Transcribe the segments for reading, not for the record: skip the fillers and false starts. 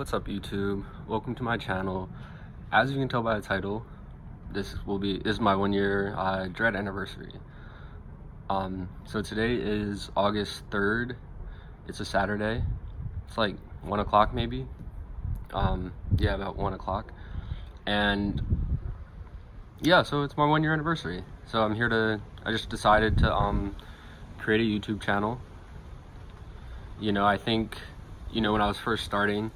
What's up, YouTube? Welcome to my channel. As you can tell by the title, this is my 1 year Dread anniversary. So today is August 3rd. It's a Saturday. It's like 1 o'clock maybe. Yeah, about 1 o'clock. And yeah, so it's my 1 year anniversary. So I just decided to create a YouTube channel. You know, I think, you know, when I was first starting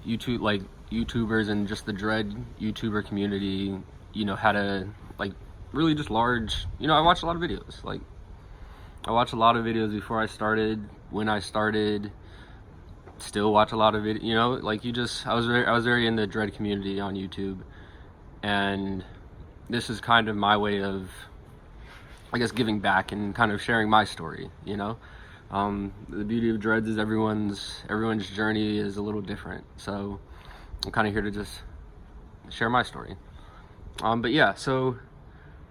YouTube, like YouTubers and just the Dread YouTuber community, you know, had a really just large, you know, I watched a lot of videos. Like, I watched a lot of videos before I started, when I started, still watch a lot of it, you know, like I was very in the Dread community on YouTube, and this is kind of my way of, I guess, giving back and kind of sharing my story, you know. The beauty of Dreads is everyone's journey is a little different, so I'm kind of here to just share my story. But yeah, so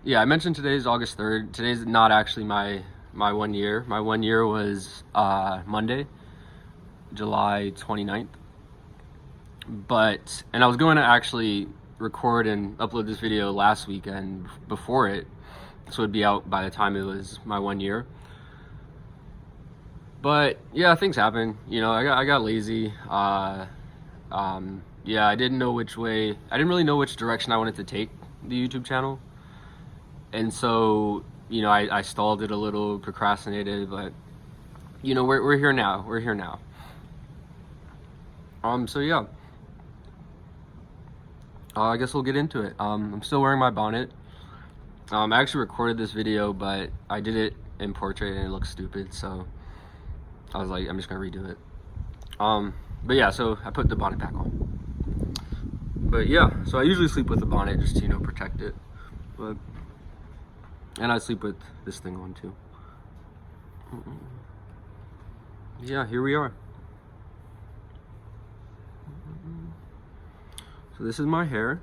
yeah, I mentioned today's August 3rd. Today's not actually my 1 year. My 1 year was Monday, July 29th. And I was going to actually record and upload this video last weekend before it, so it'd be out by the time it was my 1 year. But yeah, things happen. You know, I got lazy. Yeah, I didn't really know which direction I wanted to take the YouTube channel. And so, you know, I stalled it a little, procrastinated, but you know, we're here now. We're here now. So yeah. I guess we'll get into it. I'm still wearing my bonnet. I actually recorded this video, but I did it in portrait and it looks stupid, so I was like, I'm just gonna redo it. But yeah, so I put the bonnet back on. But yeah, so I usually sleep with the bonnet just to, you know, protect it. And I sleep with this thing on too. Yeah, here we are. So this is my hair.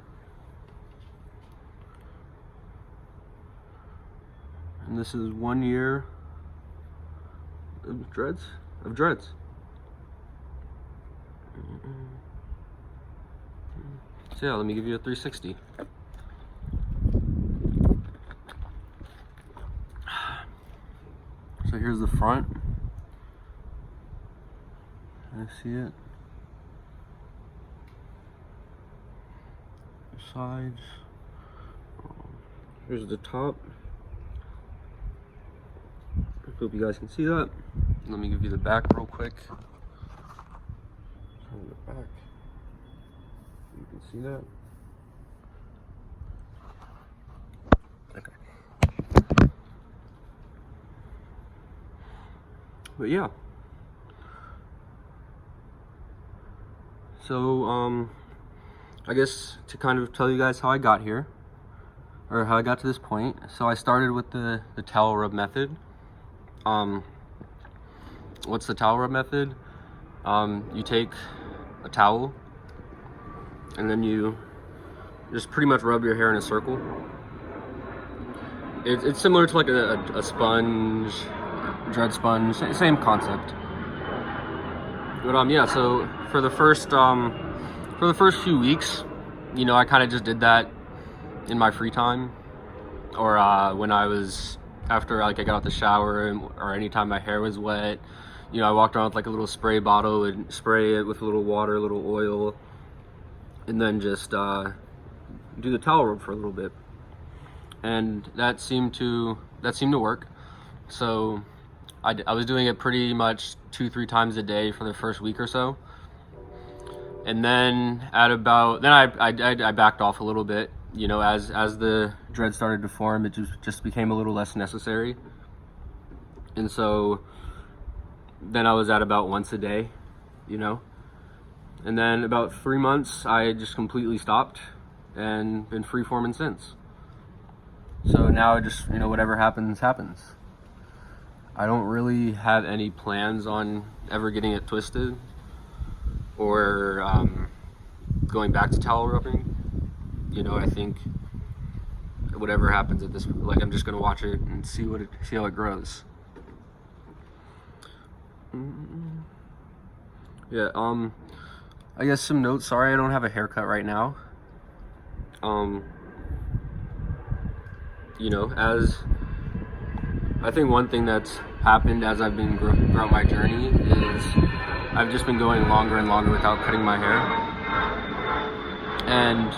And this is 1 year of dreads. So yeah, let me give you a 360. So here's the front. I see it. The sides. Here's the top. Hope you guys can see that. Let me give you the back real quick. Turn the back. You can see that. Okay. But yeah. So I guess to kind of tell you guys how I got here, or how I got to this point. So I started with the towel rub method. What's the towel rub method? You take a towel and then you just pretty much rub your hair in a circle. It's similar to like a sponge, dread sponge, same concept. But yeah, so for the first few weeks, you know, I kind of just did that in my free time, or when after like I got out the shower, or anytime my hair was wet. You know, I walked around with like a little spray bottle and spray it with a little water, a little oil, and then just do the towel rub for a little bit. And that seemed to work. So I was doing it pretty much 2-3 times a day for the first week or so. And then I backed off a little bit. You know, as the dread started to form, it just became a little less necessary. And so then I was at about once a day, you know. And then about 3 months, I just completely stopped and been freeforming since. So now I just, you know, whatever happens, happens. I don't really have any plans on ever getting it twisted or going back to towel rubbing. You know, I think whatever happens at this, like, I'm just gonna watch it and see how it grows. Yeah, I guess some notes. Sorry I don't have a haircut right now. You know, as I think one thing that's happened as I've been throughout my journey is I've just been going longer and longer without cutting my hair. And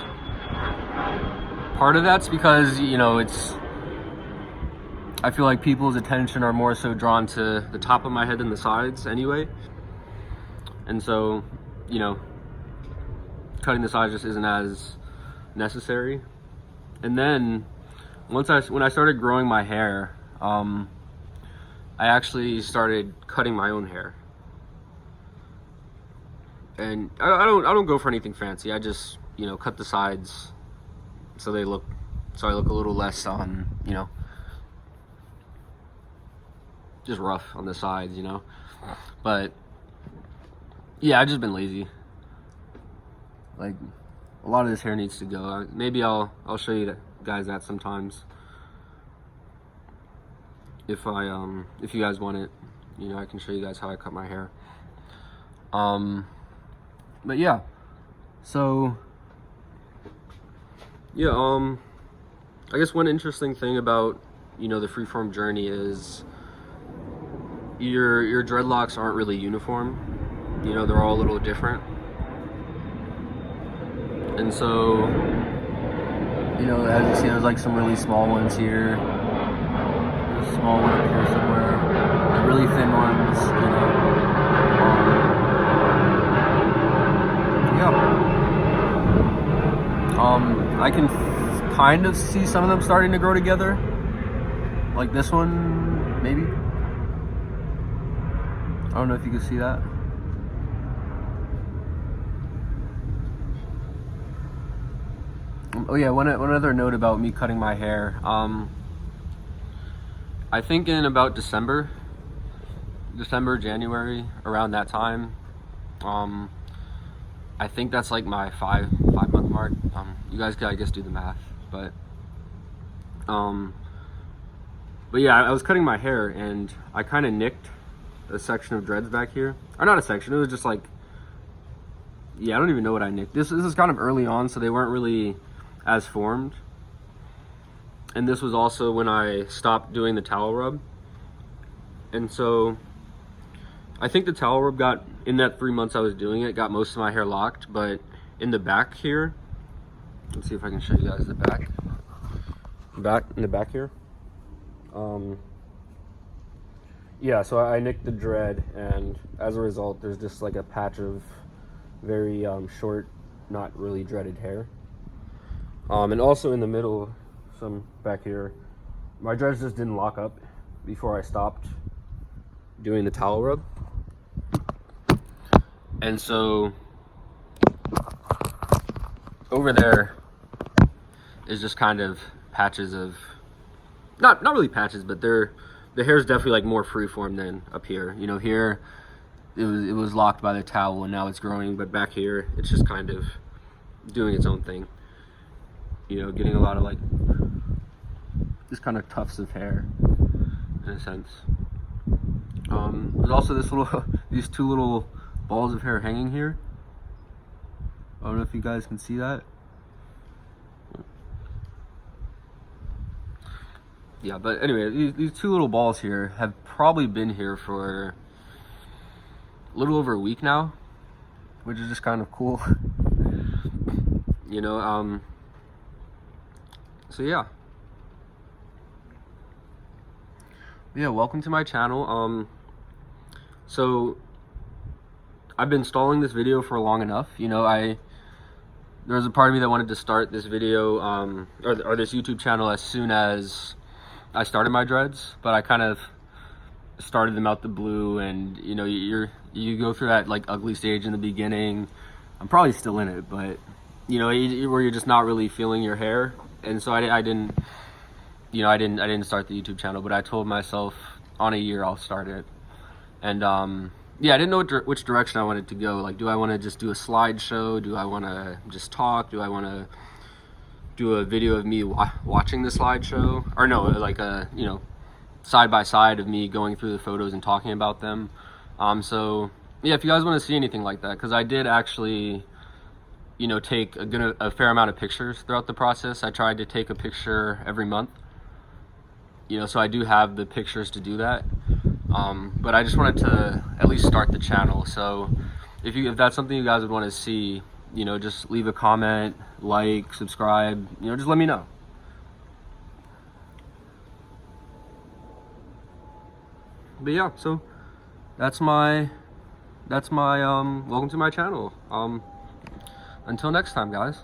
part of that's because, you know, I feel like people's attention are more so drawn to the top of my head than the sides anyway. And so, you know, cutting the sides just isn't as necessary. And then when I started growing my hair, I actually started cutting my own hair. And I don't go for anything fancy. I just, you know, cut the sides so I look a little less you know, just rough on the sides, you know. But yeah, I've just been lazy. Like, a lot of this hair needs to go. Maybe I'll show you guys that sometimes. If you guys want it, you know, I can show you guys how I cut my hair. But yeah, so yeah, I guess one interesting thing about, you know, the Freeform journey is your dreadlocks aren't really uniform. You know, they're all a little different. And so, you know, as you see, there's like some really small ones here. There's a small one up here somewhere. The really thin ones, you know. I can kind of see some of them starting to grow together. Like this one, maybe. I don't know if you can see that. Oh yeah, one other note about me cutting my hair. I think in about December, January, around that time, I think that's like my five month mark. You guys can, I guess, do the math, but yeah, I was cutting my hair and I kind of nicked a section of dreads back here, or not a section. It was just like, yeah, I don't even know what I nicked. This is kind of early on, so they weren't really as formed. And this was also when I stopped doing the towel rub. And so I think the towel rub got, in that 3 months I was doing it, got most of my hair locked. But in the back here, let's see if I can show you guys the back. In the back here. Yeah, so I nicked the dread, and as a result, there's just like a patch of very short, not really dreaded hair. And also in the middle, some back here, my dreads just didn't lock up before I stopped doing the towel rub. And so over there is just kind of patches of, not really patches, but the hair is definitely like more freeform than up here. You know, here it was locked by the towel and now it's growing, but back here it's just kind of doing its own thing. You know, getting a lot of like just kind of tufts of hair in a sense. There's also these two little balls of hair hanging here. I don't know if you guys can see that. Yeah, but anyway, these two little balls here have probably been here for a little over a week now, which is just kind of cool. You know, so yeah. Yeah, welcome to my channel. So I've been stalling this video for long enough. You know, there was a part of me that wanted to start this video, or this YouTube channel as soon as I started my dreads, but I kind of started them out the blue, and you know, you go through that like ugly stage in the beginning. I'm probably still in it, but you know, where you're just not really feeling your hair, and so I didn't start the YouTube channel, but I told myself on a year I'll start it. And yeah, I didn't know which direction I wanted to go. Like, do I want to just do a slideshow? Do I want to just talk? Do I want to do a video of me watching the slideshow? Or no, like a, you know, side by side of me going through the photos and talking about them. So yeah, if you guys want to see anything like that, because I did actually, you know, take a fair amount of pictures throughout the process. I tried to take a picture every month, you know, so I do have the pictures to do that. But I just wanted to at least start the channel. So if that's something you guys would want to see, you know, just leave a comment, like, subscribe, you know, just let me know. But yeah, so that's my welcome to my channel. Until next time, guys.